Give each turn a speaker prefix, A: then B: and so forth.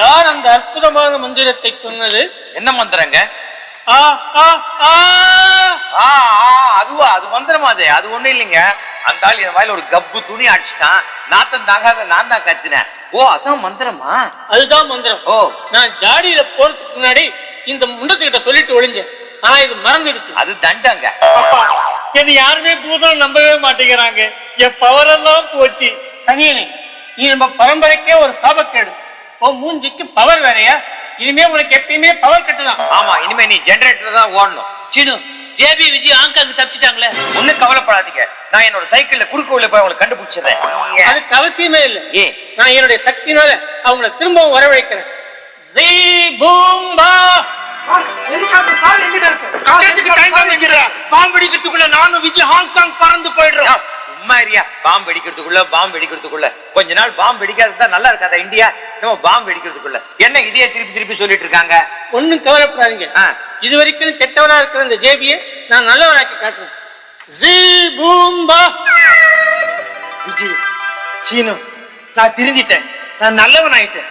A: யார் அந்த அற்புதமான மந்திரத்தை சொன்னது?
B: என்ன மந்திரங்க? அதுவா? அது மந்திரமா? அது ஒண்ணு இல்லைங்க. அந்த ஆள் என் வாயில ஒரு கப்பு துணி அடிச்சுட்டான். நாத்தம் தாங்காத நான் தான் கத்தினேன். ஓ, அதான் மந்திரமா?
A: அதுதான் மந்திரம்.
B: ஓ,
A: நான் ஜாடியில போறதுக்கு முன்னாடி இந்த முண்டத்துக்கிட்ட சொல்லிட்டு ஒளிஞ்சேன். ஆனா இது மறந்துடுச்சு.
B: அது தண்டங்க.
A: என்ன யாருமே பூதம் நம்பவே மாட்டேங்கிறாங்க. என் பவர் எல்லாம் போச்சு. சனியனே, நீ நம்ம பரம்பரைக்கே ஒரு சாபக்கேடு. ஓ, மூஞ்சிக்கு பவர் வேறையா? இனிமே உனக்கு எப்பயுமே பவர் கட்டுதான்.
B: ஆமா, இனிமே நீ ஜெனரேட்டர் தான் ஓடணும்.
C: சீனு, ஜேபி விஜய் ஆங்காங்க தப்பிச்சிட்டாங்களே.
B: ஒண்ணு கவலைப்படாதீங்க, நான் என்னோட சைக்கிள்ல குறுக்கு உள்ள போய் அவங்களை கண்டுபிடிச்சிடுறேன்.
A: அதுக்கு அவசியமே இல்லை.
B: ஏன்?
A: நான் என்னுடைய சக்தினால அவங்களை திரும்பவும் வரவழைக்கிறேன். ஜீ பூம்பா
D: பாம்பு வெடிக்கிறதுக்குள்ள நானும் விஜய் ஹாங்காங் பறந்து போயிடுறோம்.
B: சும்மா இருயா. பாம்பு வெடிக்கிறதுக்குள்ள கொஞ்ச நாள் பாம்பு வெடிக்காதுதான் நல்லா இருக்காதா இந்தியா? நம்ம பாம்பு வெடிக்கிறதுக்குள்ள என்ன இதையே திருப்பி சொல்லிட்டு இருக்காங்க.
A: ஒண்ணும் கவலைப்படாதீங்க. இது வரைக்கும் கெட்டவரா இருக்கிற இந்த ஜேபியை நான் நல்லவராக்கி காட்டுறேன். ஜீ பூம்பா.
D: விஜய், சீனு, நான் திருந்திட்டேன். நான் நல்லவன் ஆயிட்டேன்.